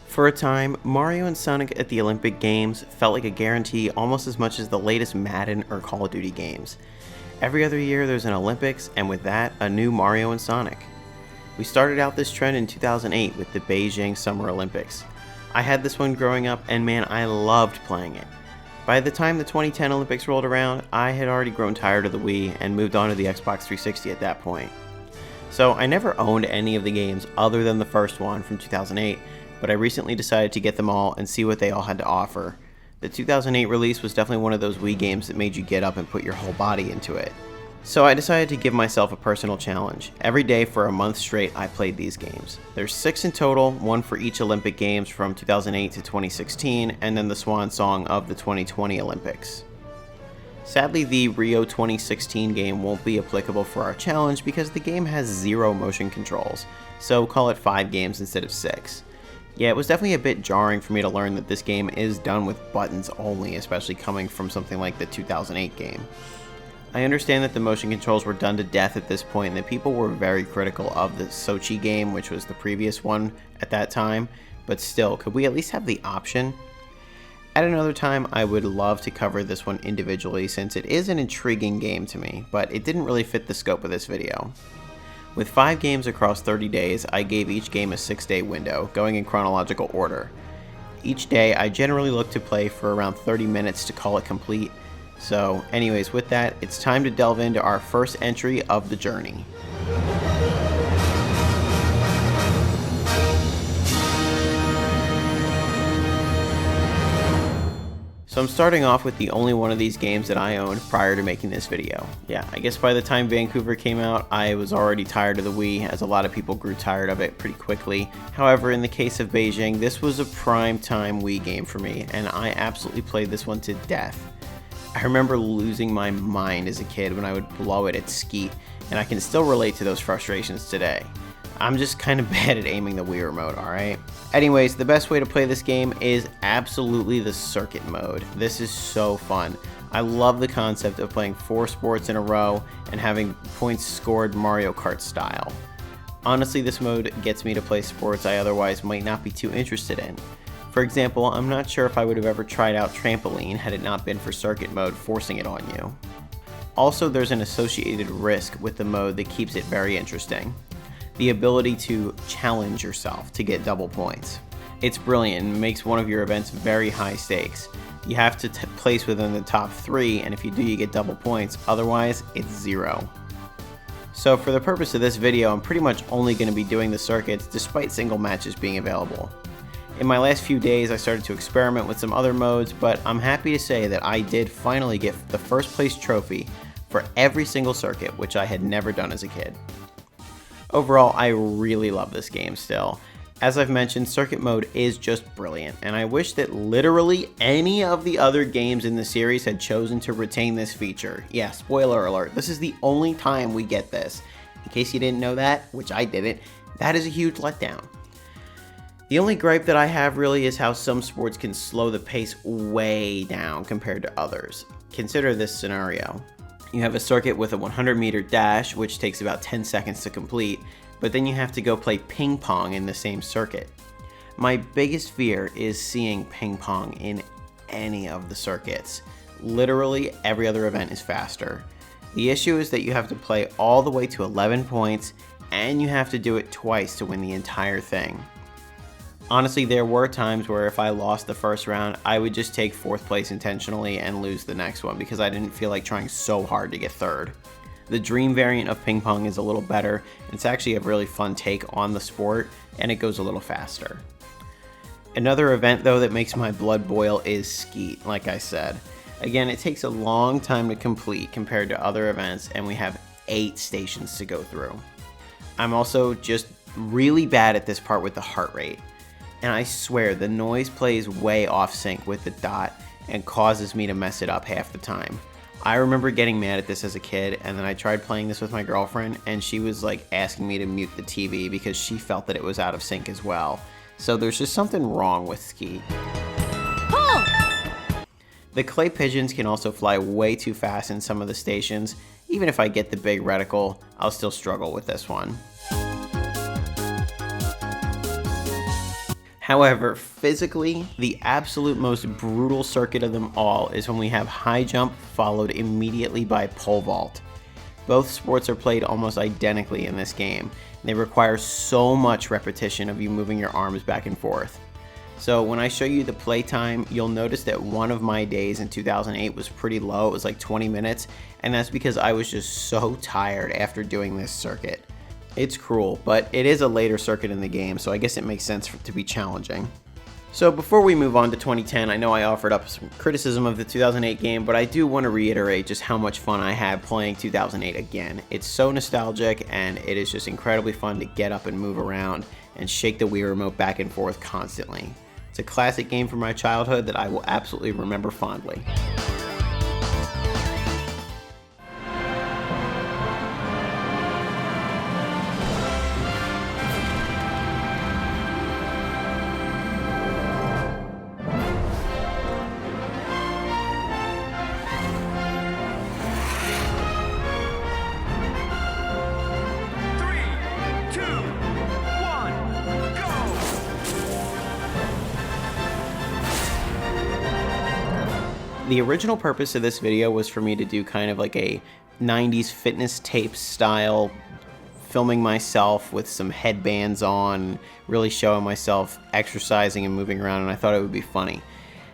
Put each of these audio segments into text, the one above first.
For a time, Mario and Sonic at the Olympic Games felt like a guarantee almost as much as the latest Madden or Call of Duty games. Every other year there's an Olympics, and with that, a new Mario and Sonic. We started out this trend in 2008 with the Beijing Summer Olympics. I had this one growing up, and man, I loved playing it. By the time the 2010 Olympics rolled around, I had already grown tired of the Wii and moved on to the Xbox 360 at that point. So I never owned any of the games other than the first one from 2008, but I recently decided to get them all and see what they all had to offer. The 2008 release was definitely one of those Wii games that made you get up and put your whole body into it. So I decided to give myself a personal challenge. Every day for a month straight I played these games. There's 6 in total, one for each Olympic Games from 2008 to 2016, and then the swan song of the 2020 Olympics. Sadly, the Rio 2016 game won't be applicable for our challenge because the game has 0 motion controls, so call it 5 games instead of 6. Yeah, it was definitely a bit jarring for me to learn that this game is done with buttons only, especially coming from something like the 2008 game. I understand that the motion controls were done to death at this point and that people were very critical of the Sochi game, which was the previous one at that time, but still, could we at least have the option? At another time, I would love to cover this one individually since it is an intriguing game to me, but it didn't really fit the scope of this video. With 5 games across 30 days, I gave each game a 6-day window, going in chronological order. Each day, I generally look to play for around 30 minutes to call it complete. So anyways, with that, it's time to delve into our first entry of the journey. So I'm starting off with the only one of these games that I owned prior to making this video. Yeah, I guess by the time Vancouver came out, I was already tired of the Wii, as a lot of people grew tired of it pretty quickly. However, in the case of Beijing, this was a prime time Wii game for me, and I absolutely played this one to death. I remember losing my mind as a kid when I would blow it at Skeet, and I can still relate to those frustrations today. I'm just kind of bad at aiming the Wii remote, alright? Anyways, the best way to play this game is absolutely the circuit mode. This is so fun. I love the concept of playing 4 sports in a row and having points scored Mario Kart style. Honestly, this mode gets me to play sports I otherwise might not be too interested in. For example, I'm not sure if I would have ever tried out trampoline had it not been for circuit mode forcing it on you. Also, there's an associated risk with the mode that keeps it very interesting. The ability to challenge yourself to get double points. It's brilliant and makes one of your events very high stakes. You have to place within the top 3, and if you do, you get double points, otherwise it's 0. So for the purpose of this video, I'm pretty much only going to be doing the circuits despite single matches being available. In my last few days, I started to experiment with some other modes, but I'm happy to say that I did finally get the first place trophy for every single circuit, which I had never done as a kid. Overall, I really love this game still. As I've mentioned, circuit mode is just brilliant, and I wish that literally any of the other games in the series had chosen to retain this feature. Yeah, spoiler alert, this is the only time we get this. In case you didn't know that, which I didn't, that is a huge letdown. The only gripe that I have really is how some sports can slow the pace way down compared to others. Consider this scenario. You have a circuit with a 100-meter dash, which takes about 10 seconds to complete, but then you have to go play ping pong in the same circuit. My biggest fear is seeing ping pong in any of the circuits. Literally every other event is faster. The issue is that you have to play all the way to 11 points, and you have to do it twice to win the entire thing. Honestly, there were times where if I lost the first round, I would just take 4th place intentionally and lose the next one because I didn't feel like trying so hard to get 3rd. The dream variant of ping pong is a little better. It's actually a really fun take on the sport, and it goes a little faster. Another event though that makes my blood boil is Skeet, like I said. Again, it takes a long time to complete compared to other events, and we have 8 stations to go through. I'm also just really bad at this part with the heart rate. And I swear the noise plays way off sync with the dot and causes me to mess it up half the time. I remember getting mad at this as a kid, and then I tried playing this with my girlfriend, and she was like asking me to mute the TV because she felt that it was out of sync as well. So there's just something wrong with Skeet. The clay pigeons can also fly way too fast in some of the stations. Even if I get the big reticle, I'll still struggle with this one. However, physically, the absolute most brutal circuit of them all is when we have high jump followed immediately by pole vault. Both sports are played almost identically in this game. They require so much repetition of you moving your arms back and forth. So when I show you the playtime, you'll notice that one of my days in 2008 was pretty low. It was like 20 minutes, and that's because I was just so tired after doing this circuit. It's cruel, but it is a later circuit in the game, so I guess it makes sense to be challenging. So before we move on to 2010, I know I offered up some criticism of the 2008 game, but I do want to reiterate just how much fun I had playing 2008 again. It's so nostalgic, and it is just incredibly fun to get up and move around and shake the Wii remote back and forth constantly. It's a classic game from my childhood that I will absolutely remember fondly. The original purpose of this video was for me to do kind of like a 90s fitness tape style, filming myself with some headbands on, really showing myself exercising and moving around, and I thought it would be funny.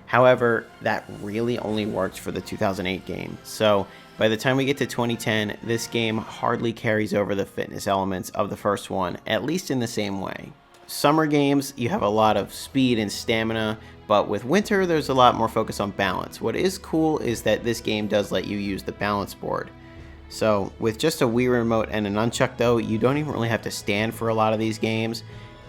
However, that really only worked for the 2008 game. So by the time we get to 2010, this game hardly carries over the fitness elements of the first one, at least in the same way. Summer games, you have a lot of speed and stamina, but with winter, there's a lot more focus on balance. What is cool is that this game does let you use the balance board. So with just a Wii remote and a nunchuck though, you don't even really have to stand for a lot of these games.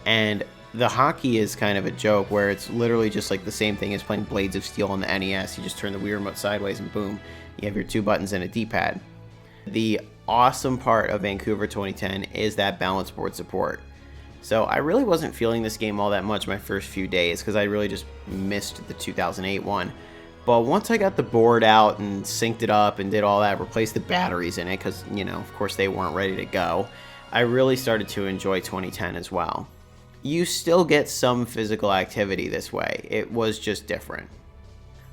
And the hockey is kind of a joke where it's literally just like the same thing as playing Blades of Steel on the NES. You just turn the Wii remote sideways and boom, you have your 2 buttons and a D-pad. The awesome part of Vancouver 2010 is that balance board support. So I really wasn't feeling this game all that much my first few days because I really just missed the 2008 one. But once I got the board out and synced it up and did all that, replaced the batteries in it because, you know, of course they weren't ready to go, I really started to enjoy 2010 as well. You still get some physical activity this way. It was just different.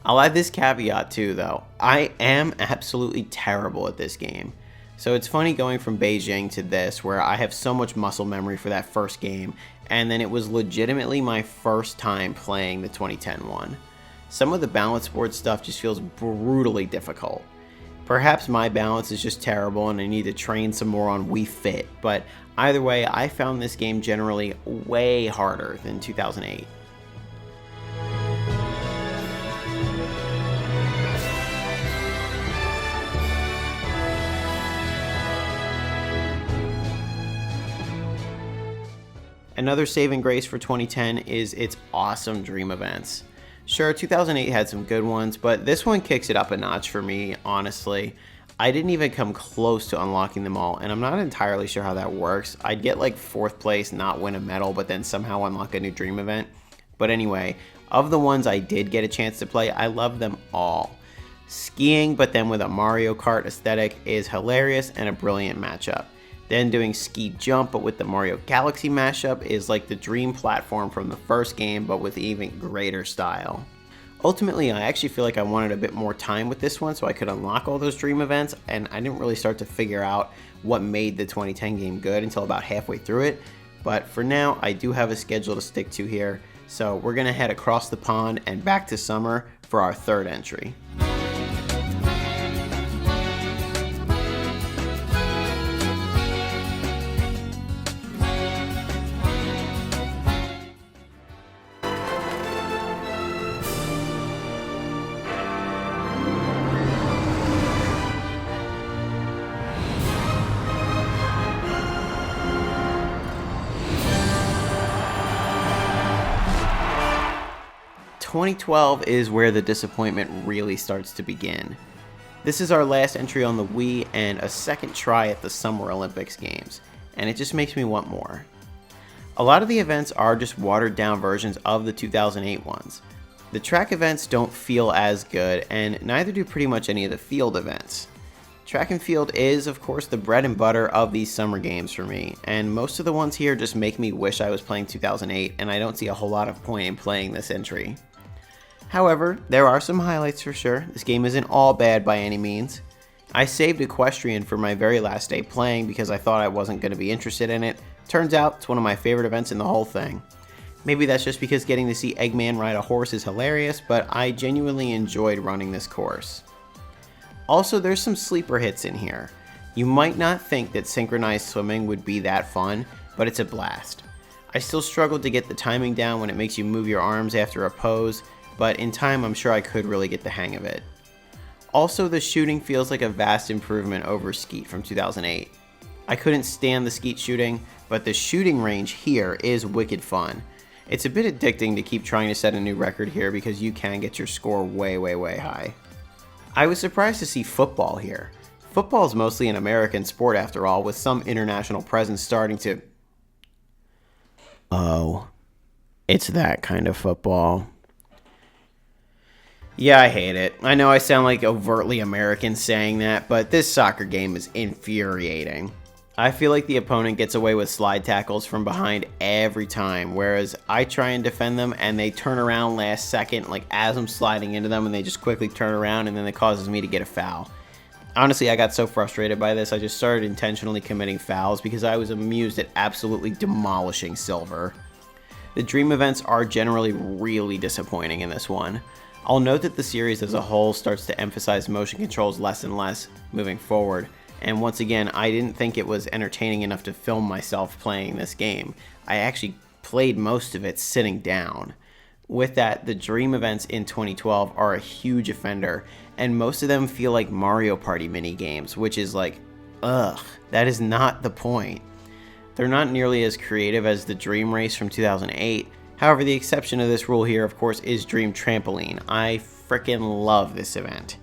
I'll add this caveat too though. I am absolutely terrible at this game. So it's funny going from Beijing to this, where I have so much muscle memory for that first game, and then it was legitimately my first time playing the 2010 one. Some of the balance board stuff just feels brutally difficult. Perhaps my balance is just terrible and I need to train some more on Wii Fit, but either way, I found this game generally way harder than 2008. Another saving grace for 2010 is its awesome dream events. Sure, 2008 had some good ones, but this one kicks it up a notch for me, honestly. I didn't even come close to unlocking them all, and I'm not entirely sure how that works. I'd get like 4th place, not win a medal, but then somehow unlock a new dream event. But anyway, of the ones I did get a chance to play, I love them all. Skiing, but then with a Mario Kart aesthetic, is hilarious and a brilliant matchup. Then doing Ski Jump, but with the Mario Galaxy mashup, is like the dream platform from the first game, but with even greater style. Ultimately, I actually feel like I wanted a bit more time with this one so I could unlock all those dream events, and I didn't really start to figure out what made the 2010 game good until about halfway through it. But for now, I do have a schedule to stick to here, so we're going to head across the pond and back to summer for our 3rd entry. 2012 is where the disappointment really starts to begin. This is our last entry on the Wii and a second try at the Summer Olympics games, and it just makes me want more. A lot of the events are just watered down versions of the 2008 ones. The track events don't feel as good, and neither do pretty much any of the field events. Track and field is, of course, the bread and butter of these summer games for me, and most of the ones here just make me wish I was playing 2008, and I don't see a whole lot of point in playing this entry. However, there are some highlights for sure. This game isn't all bad by any means. I saved Equestrian for my very last day playing because I thought I wasn't going to be interested in it. Turns out it's one of my favorite events in the whole thing. Maybe that's just because getting to see Eggman ride a horse is hilarious, but I genuinely enjoyed running this course. Also, there's some sleeper hits in here. You might not think that synchronized swimming would be that fun, but it's a blast. I still struggled to get the timing down when it makes you move your arms after a pose, but in time I'm sure I could really get the hang of it. Also, the shooting feels like a vast improvement over Skeet from 2008. I couldn't stand the Skeet shooting, but the shooting range here is wicked fun. It's a bit addicting to keep trying to set a new record here because you can get your score way high. I was surprised to see football here. Football is mostly an American sport after all, with some international presence starting to... Oh, it's that kind of football. Yeah, I hate it. I know I sound like overtly American saying that, but this soccer game is infuriating. I feel like the opponent gets away with slide tackles from behind every time, whereas I try and defend them and they turn around last second, like as I'm sliding into them, and they just quickly turn around and then it causes me to get a foul. Honestly, I got so frustrated by this, I just started intentionally committing fouls because I was amused at absolutely demolishing Silver. The dream events are generally really disappointing in this one. I'll note that the series as a whole starts to emphasize motion controls less and less moving forward, and once again, I didn't think it was entertaining enough to film myself playing this game. I actually played most of it sitting down. With that, the dream events in 2012 are a huge offender, and most of them feel like Mario Party mini games, which is like, ugh, that is not the point. They're not nearly as creative as the Dream Race from 2008. However, the exception to this rule here, of course, is Dream Trampoline. I frickin' love this event.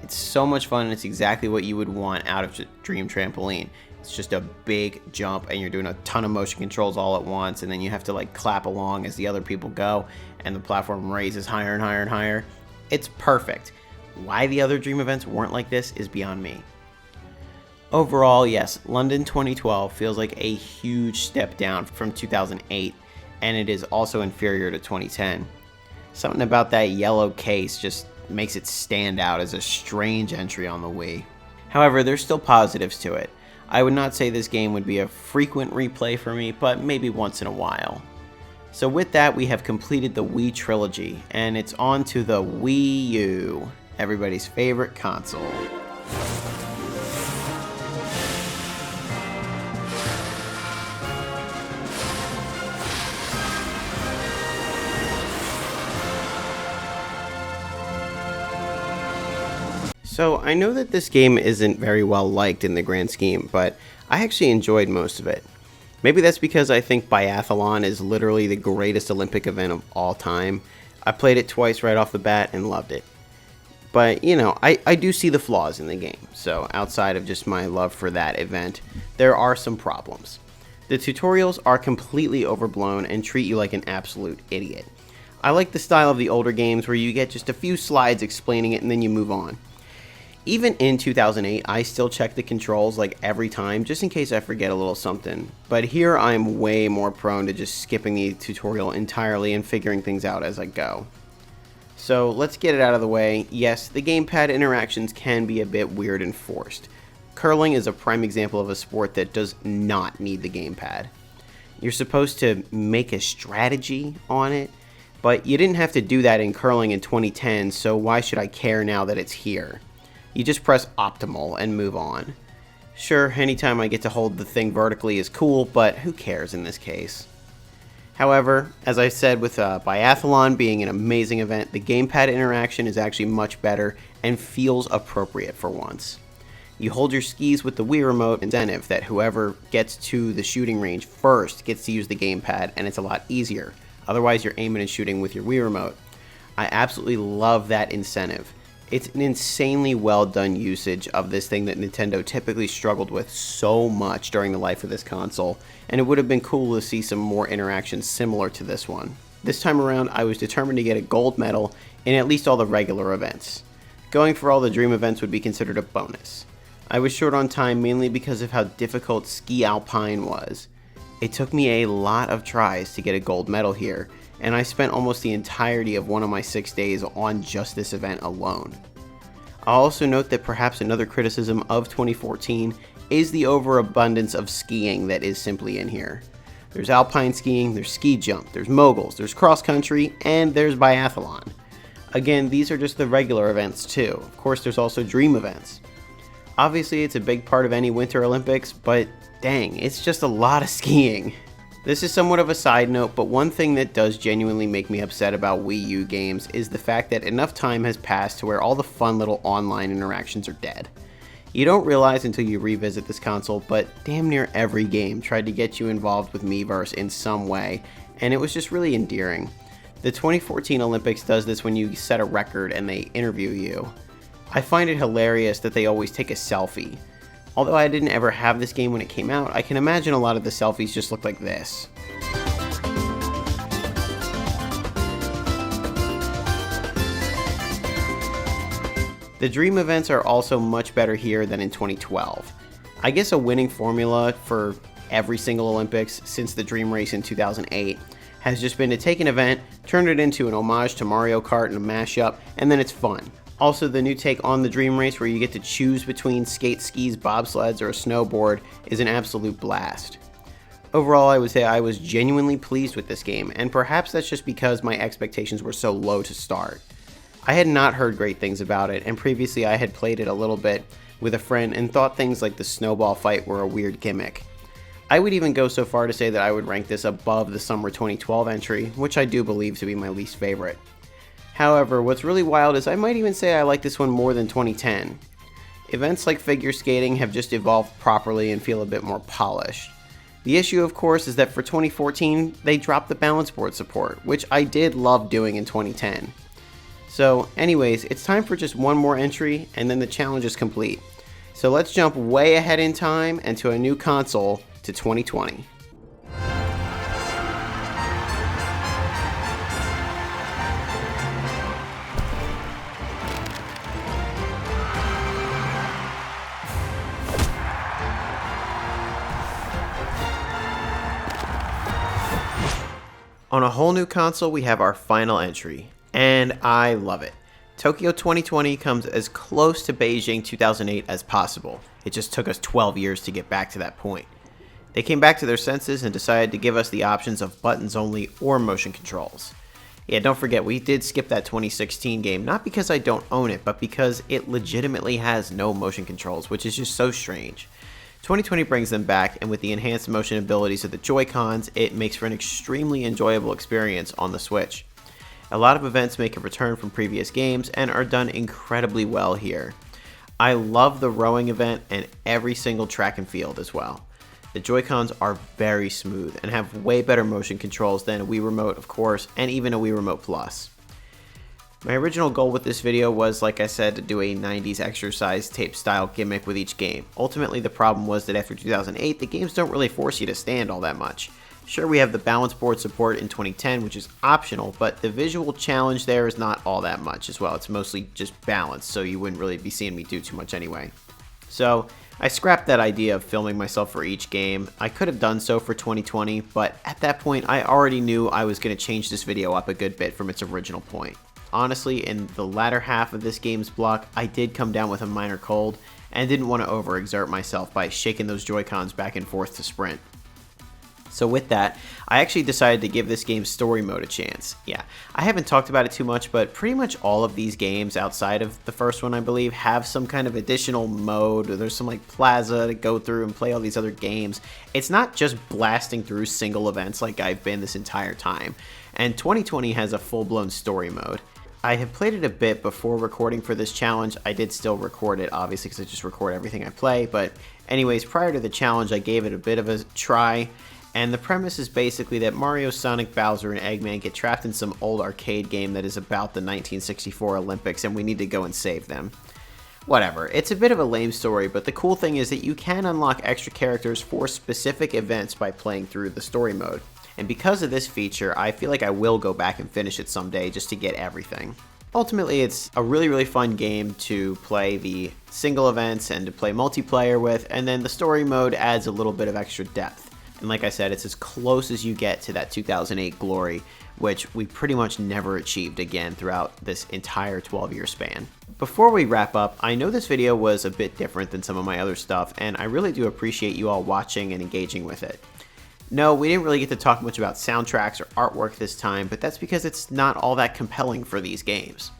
It's so much fun, and it's exactly what you would want out of Dream Trampoline. It's just a big jump, and you're doing a ton of motion controls all at once, and then you have to like clap along as the other people go, and the platform raises higher and higher and higher. It's perfect. Why the other Dream events weren't like this is beyond me. Overall, yes, London 2012 feels like a huge step down from 2008, and it is also inferior to 2010. Something about that yellow case just makes it stand out as a strange entry on the Wii. However, there's still positives to it. I would not say this game would be a frequent replay for me, but maybe once in a while. So with that, we have completed the Wii trilogy, and it's on to the Wii U, everybody's favorite console. So I know that this game isn't very well liked in the grand scheme, but I actually enjoyed most of it. Maybe that's because I think biathlon is literally the greatest Olympic event of all time. I played it twice right off the bat and loved it. But, you know, I do see the flaws in the game, so outside of just my love for that event, there are some problems. The tutorials are completely overblown and treat you like an absolute idiot. I like the style of the older games where you get just a few slides explaining it and then you move on. Even in 2008, I still check the controls like every time just in case I forget a little something. But here I'm way more prone to just skipping the tutorial entirely and figuring things out as I go. So let's get it out of the way. Yes, the gamepad interactions can be a bit weird and forced. Curling is a prime example of a sport that does not need the gamepad. You're supposed to make a strategy on it, but you didn't have to do that in curling in 2010, so why should I care now that it's here? You just press optimal and move on. Sure, anytime I get to hold the thing vertically is cool, but who cares in this case? However, as I said with biathlon being an amazing event, the gamepad interaction is actually much better and feels appropriate for once. You hold your skis with the Wii remote, incentive that whoever gets to the shooting range first gets to use the gamepad, and it's a lot easier. Otherwise, you're aiming and shooting with your Wii remote. I absolutely love that incentive. It's an insanely well done usage of this thing that Nintendo typically struggled with so much during the life of this console, and it would have been cool to see some more interactions similar to this one. This time around, I was determined to get a gold medal in at least all the regular events. Going for all the dream events would be considered a bonus. I was short on time mainly because of how difficult ski alpine was. It took me a lot of tries to get a gold medal here, and I spent almost the entirety of one of my 6 days on just this event alone. I'll also note that perhaps another criticism of 2014 is the overabundance of skiing that is simply in here. There's alpine skiing, there's ski jump, there's moguls, there's cross country, and there's biathlon. Again, these are just the regular events too. Of course, there's also dream events. Obviously, it's a big part of any Winter Olympics, but dang, it's just a lot of skiing. This is somewhat of a side note, but one thing that does genuinely make me upset about Wii U games is the fact that enough time has passed to where all the fun little online interactions are dead. You don't realize until you revisit this console, but damn near every game tried to get you involved with Miiverse in some way, and it was just really endearing. The 2014 Olympics does this when you set a record and they interview you. I find it hilarious that they always take a selfie. Although I didn't ever have this game when it came out, I can imagine a lot of the selfies just look like this. The dream events are also much better here than in 2012. I guess a winning formula for every single Olympics since the dream race in 2008 has just been to take an event, turn it into an homage to Mario Kart and a mashup, and then it's fun. Also, the new take on the dream race where you get to choose between skate, skis, bobsleds, or a snowboard is an absolute blast. Overall, I would say I was genuinely pleased with this game, and perhaps that's just because my expectations were so low to start. I had not heard great things about it, and previously I had played it a little bit with a friend and thought things like the snowball fight were a weird gimmick. I would even go so far to say that I would rank this above the summer 2012 entry, which I do believe to be my least favorite. However, what's really wild is I might even say I like this one more than 2010. Events like figure skating have just evolved properly and feel a bit more polished. The issue, of course, is that for 2014, they dropped the balance board support, which I did love doing in 2010. So anyways, it's time for just one more entry and then the challenge is complete. So let's jump way ahead in time and to a new console to 2020. On a whole new console, we have our final entry, and I love it. Tokyo 2020 comes as close to Beijing 2008 as possible. It just took us 12 years to get back to that point. They came back to their senses and decided to give us the options of buttons only or motion controls. Yeah, don't forget, we did skip that 2016 game, not because I don't own it, but because it legitimately has no motion controls, which is just so strange. 2020 brings them back, and with the enhanced motion abilities of the Joy-Cons, it makes for an extremely enjoyable experience on the Switch. A lot of events make a return from previous games and are done incredibly well here. I love the rowing event and every single track and field as well. The Joy-Cons are very smooth and have way better motion controls than a Wii Remote, of course, and even a Wii Remote Plus. My original goal with this video was, like I said, to do a 90s exercise tape style gimmick with each game. Ultimately, the problem was that after 2008, the games don't really force you to stand all that much. Sure, we have the balance board support in 2010, which is optional, but the visual challenge there is not all that much as well. It's mostly just balance, so you wouldn't really be seeing me do too much anyway. So, I scrapped that idea of filming myself for each game. I could have done so for 2020, but at that point, I already knew I was going to change this video up a good bit from its original point. Honestly, in the latter half of this game's block, I did come down with a minor cold and didn't want to overexert myself by shaking those Joy-Cons back and forth to sprint. So with that, I actually decided to give this game's story mode a chance. Yeah, I haven't talked about it too much, but pretty much all of these games outside of the first one, I believe, have some kind of additional mode. There's some like plaza to go through and play all these other games. It's not just blasting through single events like I've been this entire time. And 2020 has a full-blown story mode. I have played it a bit before recording for this challenge. I did still record it, obviously, because I just record everything I play. But anyways, prior to the challenge, I gave it a bit of a try. And the premise is basically that Mario, Sonic, Bowser, and Eggman get trapped in some old arcade game that is about the 1964 Olympics, and we need to go and save them. Whatever, it's a bit of a lame story, but the cool thing is that you can unlock extra characters for specific events by playing through the story mode. and because of this feature, I feel like I will go back and finish it someday just to get everything. Ultimately, it's a really fun game to play the single events and to play multiplayer with, and then the story mode adds a little bit of extra depth. And like I said, it's as close as you get to that 2008 glory, which we pretty much never achieved again throughout this entire 12-year span. Before we wrap up, I know this video was a bit different than some of my other stuff, and I really do appreciate you all watching and engaging with it. No, we didn't really get to talk much about soundtracks or artwork this time, but that's because it's not all that compelling for these games.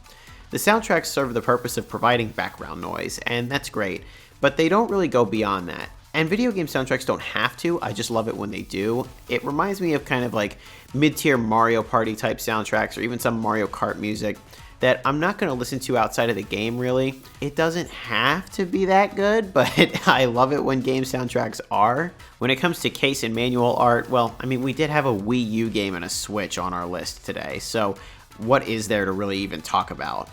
The soundtracks serve the purpose of providing background noise, and that's great, but they don't really go beyond that. And video game soundtracks don't have to, I just love it when they do. It reminds me of kind of like mid-tier Mario Party type soundtracks or even some Mario Kart music that I'm not going to listen to outside of the game really. It doesn't have to be that good, but I love it when game soundtracks are. When it comes to case and manual art, well, I mean, we did have a Wii U game and a Switch on our list today, so what is there to really even talk about?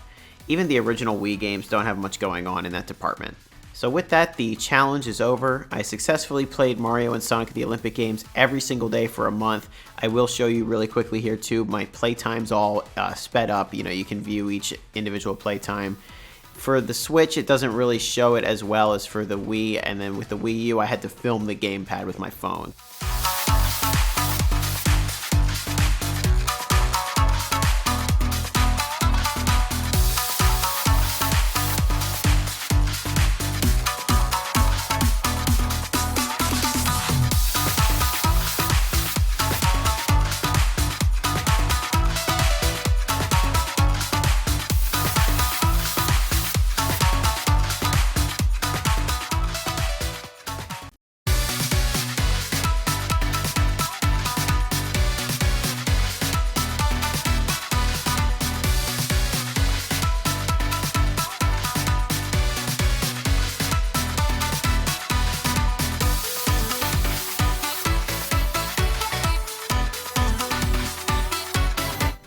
Even the original Wii games don't have much going on in that department. So with that, the challenge is over. I successfully played Mario and Sonic at the Olympic Games every single day for a month. I will show you really quickly here too, my playtime's all sped up. You know, you can view each individual playtime. For the Switch, it doesn't really show it as well as for the Wii, and then with the Wii U, I had to film the gamepad with my phone.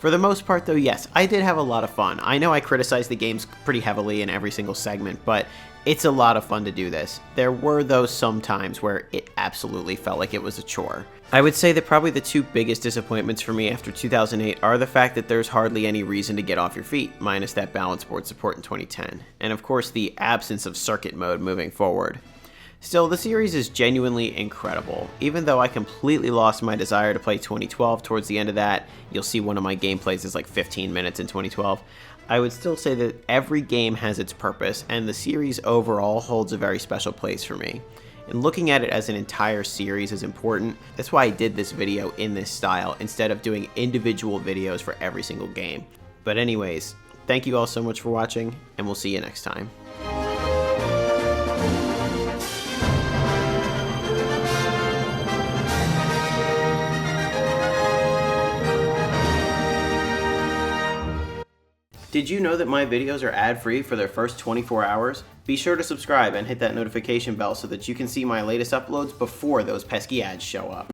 For the most part though, yes, I did have a lot of fun. I know I criticized the games pretty heavily in every single segment, but it's a lot of fun to do this. There were though some times where it absolutely felt like it was a chore. I would say that probably the two biggest disappointments for me after 2008 are the fact that there's hardly any reason to get off your feet, minus that balanced board support in 2010, and of course the absence of circuit mode moving forward. Still, the series is genuinely incredible. Even though I completely lost my desire to play 2012 towards the end of that, you'll see one of my gameplays is like 15 minutes in 2012, I would still say that every game has its purpose, and the series overall holds a very special place for me. And looking at it as an entire series is important. That's why I did this video in this style, instead of doing individual videos for every single game. But anyways, thank you all so much for watching, and we'll see you next time. Did you know that my videos are ad-free for their first 24 hours? Be sure to subscribe and hit that notification bell so that you can see my latest uploads before those pesky ads show up.